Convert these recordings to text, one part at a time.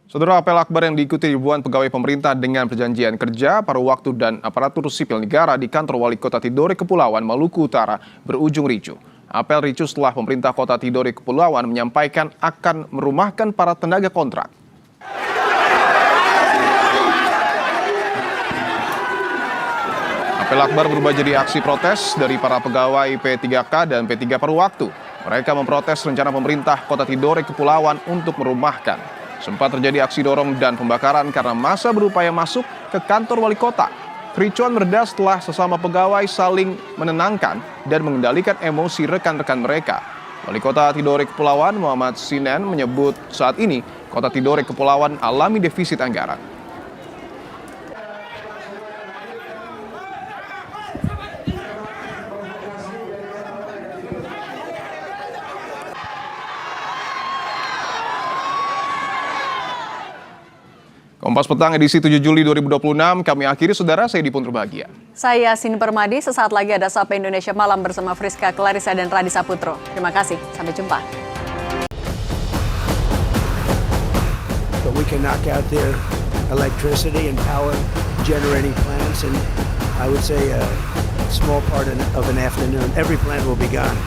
Saudara, apel akbar yang diikuti ribuan pegawai pemerintah dengan perjanjian kerja, paruh waktu dan aparatur sipil negara di kantor Wali Kota Tidore Kepulauan Maluku Utara berujung ricuh. Apel ricuh setelah pemerintah Kota Tidore Kepulauan menyampaikan akan merumahkan para tenaga kontrak. Apel akbar berubah jadi aksi protes dari para pegawai P3K dan P3 paruh waktu. Mereka memprotes rencana pemerintah Kota Tidore Kepulauan untuk merumahkan. Sempat terjadi aksi dorong dan pembakaran karena massa berupaya masuk ke kantor wali kota. Kericuan mereda setelah sesama pegawai saling menenangkan dan mengendalikan emosi rekan-rekan mereka. Wali Kota Tidore Kepulauan Muhammad Sinen menyebut saat ini Kota Tidore Kepulauan alami defisit anggaran. Kompas Petang edisi 7 Juli 2026, kami akhiri saudara, saya Dipun Terbahagia. Saya Sini Permadi, sesaat lagi ada Sapa Indonesia Malam bersama Friska Clarissa dan Radi Saputro. Terima kasih, sampai jumpa. But we can knock out their electricity and power generating plants, and I would say a small part of an afternoon. Every plant will be gone.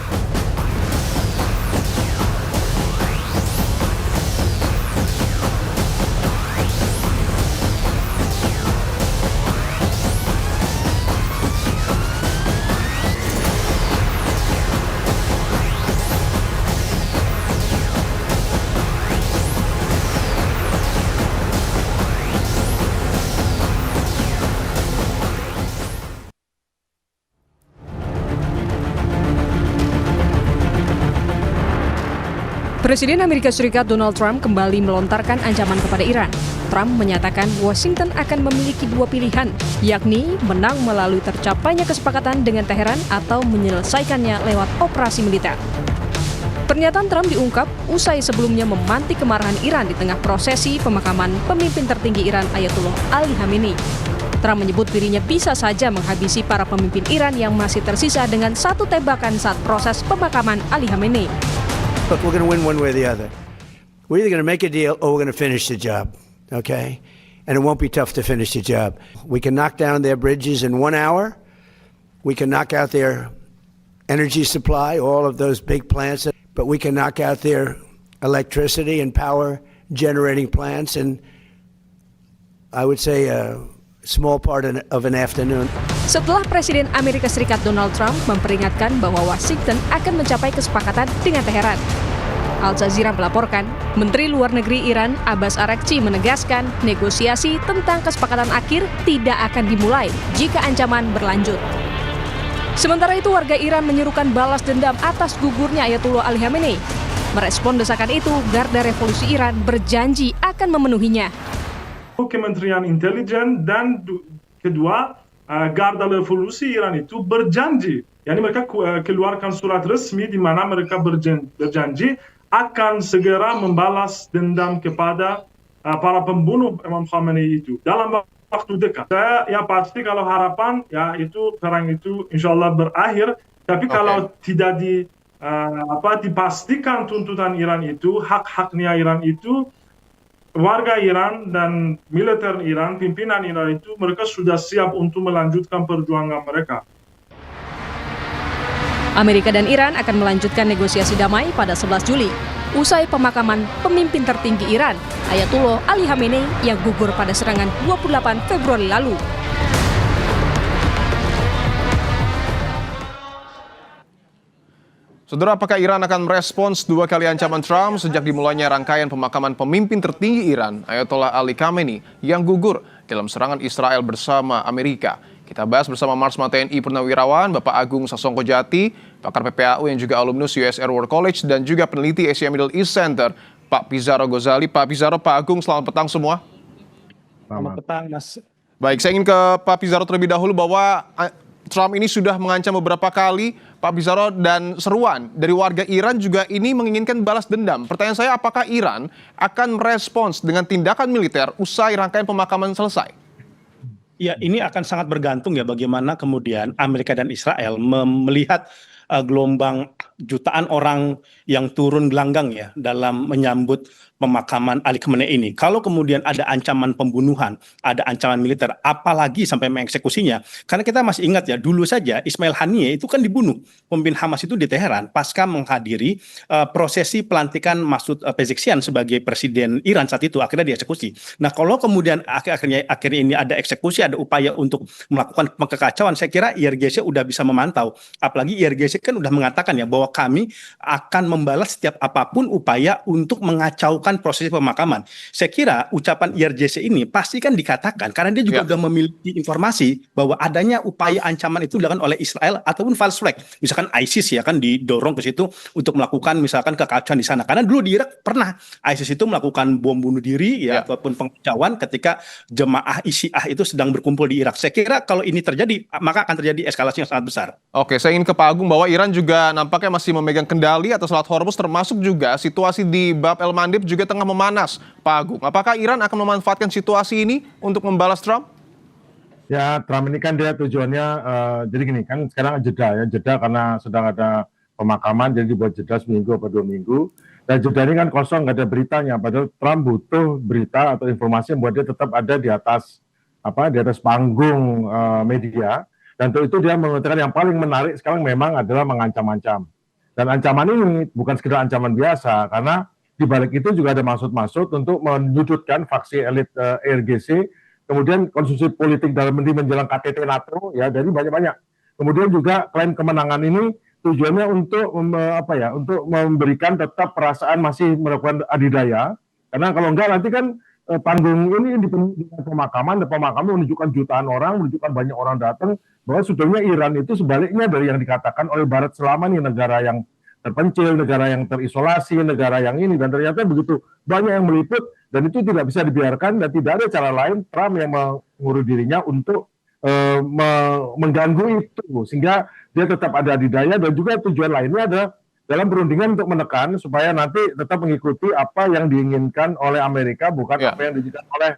Presiden Amerika Serikat Donald Trump kembali melontarkan ancaman kepada Iran. Trump menyatakan Washington akan memiliki dua pilihan, yakni menang melalui tercapainya kesepakatan dengan Teheran atau menyelesaikannya lewat operasi militer. Pernyataan Trump diungkap usai sebelumnya memantik kemarahan Iran di tengah prosesi pemakaman pemimpin tertinggi Iran Ayatollah Ali Khamenei. Trump menyebut dirinya bisa saja menghabisi para pemimpin Iran yang masih tersisa dengan satu tembakan saat proses pemakaman Ali Khamenei. Look, we're going to win one way or the other. We're either going to make a deal or we're going to finish the job, okay? And it won't be tough to finish the job. We can knock down their bridges in 1 hour. We can knock out their energy supply, all of those big plants. But we can knock out their electricity and power generating plants in, I would say, a small part of an afternoon. Setelah Presiden Amerika Serikat Donald Trump memperingatkan bahwa Washington akan mencapai kesepakatan dengan Teheran. Al Jazeera melaporkan, Menteri Luar Negeri Iran Abbas Araghchi menegaskan negosiasi tentang kesepakatan akhir tidak akan dimulai jika ancaman berlanjut. Sementara itu, warga Iran menyerukan balas dendam atas gugurnya Ayatollah Ali Khamenei. Merespon desakan itu, Garda Revolusi Iran berjanji akan memenuhinya. Kementerian Intelijen dan kedua Garda Revolusi Iran itu berjanji, yakni mereka keluarkan surat resmi di mana mereka berjanji akan segera membalas dendam kepada para pembunuh Imam Khamenei itu dalam waktu dekat. Saya pasti kalau harapan itu perang itu insya Allah berakhir, tapi kalau tidak dipastikan tuntutan Iran itu, hak-haknya Iran itu, warga Iran dan militer Iran, pimpinan Iran itu, mereka sudah siap untuk melanjutkan perjuangan mereka. Amerika dan Iran akan melanjutkan negosiasi damai pada 11 Juli, usai pemakaman pemimpin tertinggi Iran, Ayatollah Ali Khamenei yang gugur pada serangan 28 Februari lalu. Saudara, apakah Iran akan merespons dua kali ancaman Trump sejak dimulainya rangkaian pemakaman pemimpin tertinggi Iran, Ayatollah Ali Khamenei, yang gugur dalam serangan Israel bersama Amerika? Kita bahas bersama Marsma TNI Purnawirawan, Bapak Agung Sasongkojati, pakar PPAU yang juga alumnus US Air War College, dan juga peneliti Asia Middle East Center, Pak Pizarro Ghazali. Pak Pizarro, Pak Agung, selamat petang semua. Selamat petang, Mas. Baik, saya ingin ke Pak Pizarro terlebih dahulu bahwa Trump ini sudah mengancam beberapa kali, Pak Pizarro, dan seruan dari warga Iran juga ini menginginkan balas dendam. Pertanyaan saya, apakah Iran akan merespons dengan tindakan militer usai rangkaian pemakaman selesai? Ya, ini akan sangat bergantung ya bagaimana kemudian Amerika dan Israel melihat gelombang jutaan orang yang turun gelanggang ya dalam menyambut pemakaman Ali Khamenei ini. Kalau kemudian ada ancaman pembunuhan, ada ancaman militer, apalagi sampai mengeksekusinya. Karena kita masih ingat ya, dulu saja Ismail Haniyeh itu kan dibunuh, pemimpin Hamas itu di Teheran pasca menghadiri prosesi pelantikan Masoud Pezeshkian sebagai presiden Iran saat itu, akhirnya dieksekusi. Nah, kalau kemudian akhirnya ini ada eksekusi, ada upaya untuk melakukan kekacauan, saya kira IRGC udah bisa memantau. Apalagi IRGC kan udah mengatakan ya bahwa kami akan membalas setiap apapun upaya untuk mengacaukan proses pemakaman. Saya kira ucapan IRGC ini pasti kan dikatakan karena dia juga sudah memiliki informasi bahwa adanya upaya ancaman itu dilakukan oleh Israel ataupun false flag. Misalkan ISIS ya kan didorong ke situ untuk melakukan misalkan kekacauan di sana. Karena dulu di Irak pernah ISIS itu melakukan bom bunuh diri ya ataupun pengacauan ketika jemaah Syiah itu sedang berkumpul di Irak. Saya kira kalau ini terjadi maka akan terjadi eskalasi yang sangat besar. Oke, saya ingin ke Pak Agung bahwa Iran juga nampaknya masih memegang kendali atas Selat Hormuz, termasuk juga situasi di Bab el Mandeb juga tengah memanas. Pak Agung, apakah Iran akan memanfaatkan situasi ini untuk membalas Trump? Ya, Trump ini kan dia tujuannya, jadi gini kan sekarang jeda karena sedang ada pemakaman, jadi dibuat jeda seminggu atau 2 minggu. Dan jeda ini kan kosong, nggak ada beritanya. Padahal Trump butuh berita atau informasi yang buat dia tetap ada di atas panggung media. Dan untuk itu dia mengatakan yang paling menarik sekarang memang adalah mengancam-ancam. Dan ancaman ini bukan sekedar ancaman biasa, karena di balik itu juga ada maksud-maksud untuk menyudutkan faksi elit IRGC, kemudian konsumsi politik dalam menjelang KTT NATO, ya dari banyak-banyak. Kemudian juga klaim kemenangan ini tujuannya untuk untuk memberikan tetap perasaan masih melakukan adidaya, karena kalau enggak nanti kan panggung ini di pemakaman menunjukkan jutaan orang, menunjukkan banyak orang datang, bahwa sebetulnya Iran itu sebaliknya dari yang dikatakan oleh Barat selama ini, negara yang terpencil, negara yang terisolasi, negara yang ini, dan ternyata begitu banyak yang meliput, dan itu tidak bisa dibiarkan, dan tidak ada cara lain Trump yang mengurus dirinya untuk mengganggu itu, sehingga dia tetap ada adidaya, dan juga tujuan lainnya adalah dalam perundingan untuk menekan supaya nanti tetap mengikuti apa yang diinginkan oleh Amerika, bukan apa yang diinginkan oleh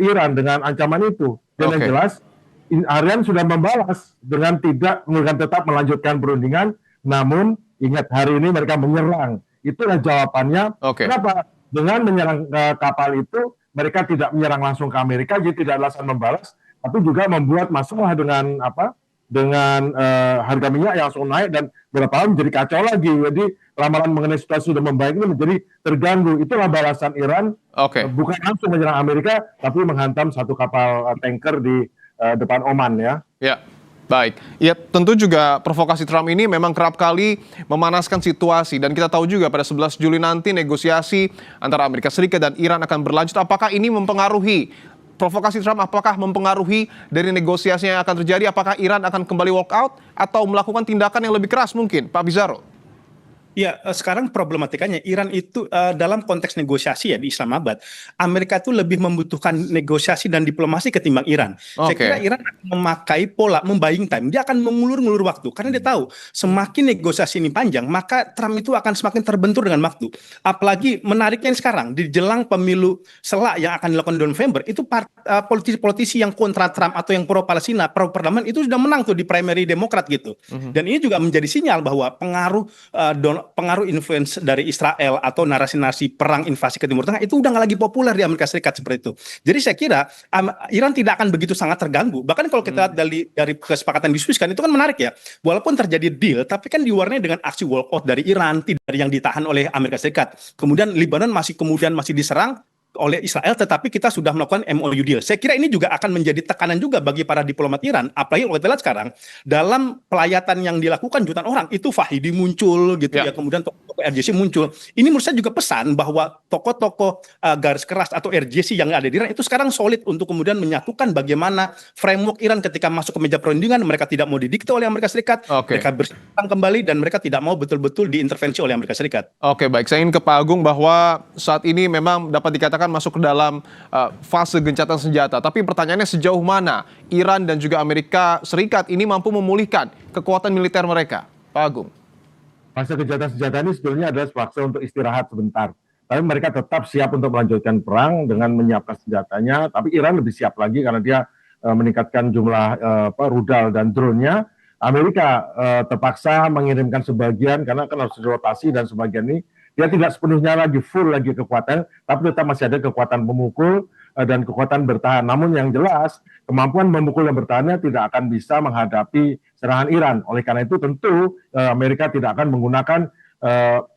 Iran dengan ancaman itu. Dan yang jelas, Iran sudah membalas dengan tetap melanjutkan perundingan, namun ingat hari ini mereka menyerang. Itulah jawabannya. Kenapa? Dengan menyerang kapal itu, mereka tidak menyerang langsung ke Amerika, jadi tidak alasan membalas, tapi juga membuat masalah dengan harga minyak yang langsung naik dan beberapa hal menjadi kacau lagi. Jadi ramalan mengenai situasi sudah membaik ini menjadi terganggu. Itulah balasan Iran, bukan langsung menyerang Amerika, tapi menghantam satu kapal tanker di depan Oman ya. Ya, baik. Ya, tentu juga provokasi Trump ini memang kerap kali memanaskan situasi, dan kita tahu juga pada 11 Juli nanti negosiasi antara Amerika Serikat dan Iran akan berlanjut. Apakah ini mempengaruhi provokasi Trump, apakah mempengaruhi dari negosiasi yang akan terjadi? Apakah Iran akan kembali walk out atau melakukan tindakan yang lebih keras mungkin, Pak Bizarro? Ya, sekarang problematikanya Iran itu dalam konteks negosiasi ya di Islamabad, Amerika itu lebih membutuhkan negosiasi dan diplomasi ketimbang Iran. Saya kira Iran akan memakai pola buying time. Dia akan mengulur-ngulur waktu karena dia tahu semakin negosiasi ini panjang, maka Trump itu akan semakin terbentur dengan waktu. Apalagi menariknya sekarang di jelang pemilu selak yang akan dilakukan di November, itu politisi-politisi yang kontra Trump atau yang pro Palestina, pro perdamaian itu sudah menang tuh di primary Demokrat gitu. Dan ini juga menjadi sinyal bahwa pengaruh influence dari Israel atau narasi-narasi perang invasi ke Timur Tengah itu udah nggak lagi populer di Amerika Serikat seperti itu. Jadi saya kira Iran tidak akan begitu sangat terganggu. Bahkan kalau kita lihat dari kesepakatan diskusikan itu kan menarik ya. Walaupun terjadi deal, tapi kan diwarnai dengan aksi walkout dari Iran, tidak dari yang ditahan oleh Amerika Serikat. Kemudian Lebanon masih diserang oleh Israel, tetapi kita sudah melakukan MOU deal. Saya kira ini juga akan menjadi tekanan juga bagi para diplomat Iran, apalagi kalau kita lihat sekarang dalam pelayatan yang dilakukan jutaan orang itu Fahidi muncul gitu ya, kemudian tokoh RJC muncul. Ini menurut saya juga pesan bahwa tokoh-tokoh garis keras atau RJC yang ada di Iran itu sekarang solid untuk kemudian menyatukan bagaimana framework Iran ketika masuk ke meja perundingan, mereka tidak mau didikte oleh Amerika Serikat, mereka bersihkan kembali dan mereka tidak mau betul-betul diintervensi oleh Amerika Serikat. Oke, baik. Saya ingin ke Pak Agung bahwa saat ini memang dapat dikatakan masuk ke dalam fase gencatan senjata. Tapi pertanyaannya sejauh mana Iran dan juga Amerika Serikat ini mampu memulihkan kekuatan militer mereka? Pak Agung. Fase gencatan senjata ini sebetulnya adalah fase untuk istirahat sebentar. Tapi mereka tetap siap untuk melanjutkan perang dengan menyiapkan senjatanya. Tapi Iran lebih siap lagi karena dia meningkatkan jumlah rudal dan drone-nya. Amerika terpaksa mengirimkan sebagian karena kan harus dirotasi dan sebagian ini dia tidak sepenuhnya lagi full lagi kekuatan, tapi tetap masih ada kekuatan memukul dan kekuatan bertahan. Namun yang jelas kemampuan memukul dan bertahannya tidak akan bisa menghadapi serangan Iran. Oleh karena itu tentu Amerika tidak akan menggunakan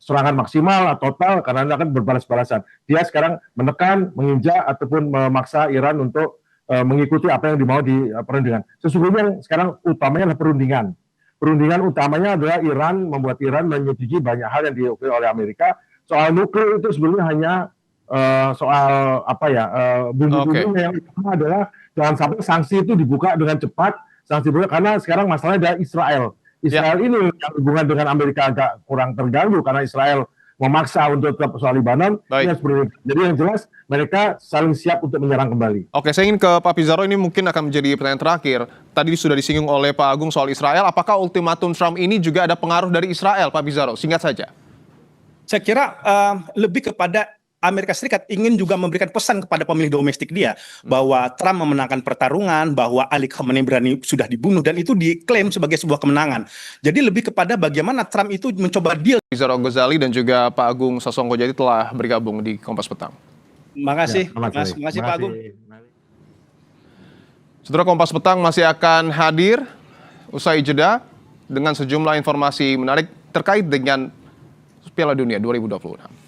serangan maksimal atau total karena ini akan berbalas-balasan. Dia sekarang menekan, menginjak ataupun memaksa Iran untuk mengikuti apa yang dimau di perundingan. Sesungguhnya yang sekarang utamanya adalah perundingan. Perundingan utamanya adalah Iran, membuat Iran menyetujui banyak hal yang diakui oleh Amerika. Soal nuklir itu sebenarnya hanya soal bumbu-bumbunya yang utama adalah jangan sampai sanksi itu dibuka dengan cepat, karena sekarang masalahnya adalah Israel. Israel ini yang hubungan dengan Amerika agak kurang terganggu karena Israel memaksa untuk tetap soal Libanon. Jadi yang jelas mereka saling siap untuk menyerang kembali. Oke, saya ingin ke Pak Pizarro, ini mungkin akan menjadi pertanyaan terakhir. Tadi sudah disinggung oleh Pak Agung soal Israel. Apakah ultimatum Trump ini juga ada pengaruh dari Israel, Pak Pizarro? Singkat saja. Saya kira lebih kepada Amerika Serikat ingin juga memberikan pesan kepada pemilih domestik dia bahwa Trump memenangkan pertarungan, bahwa Ali Khamenei sudah dibunuh dan itu diklaim sebagai sebuah kemenangan. Jadi lebih kepada bagaimana Trump itu mencoba deal. Pizarro Ghazali dan juga Pak Agung Sasongko Jadi telah bergabung di Kompas Petang. Terima kasih Pak Agung. Saudara, Kompas Petang masih akan hadir usai jeda dengan sejumlah informasi menarik terkait dengan Piala Dunia 2026.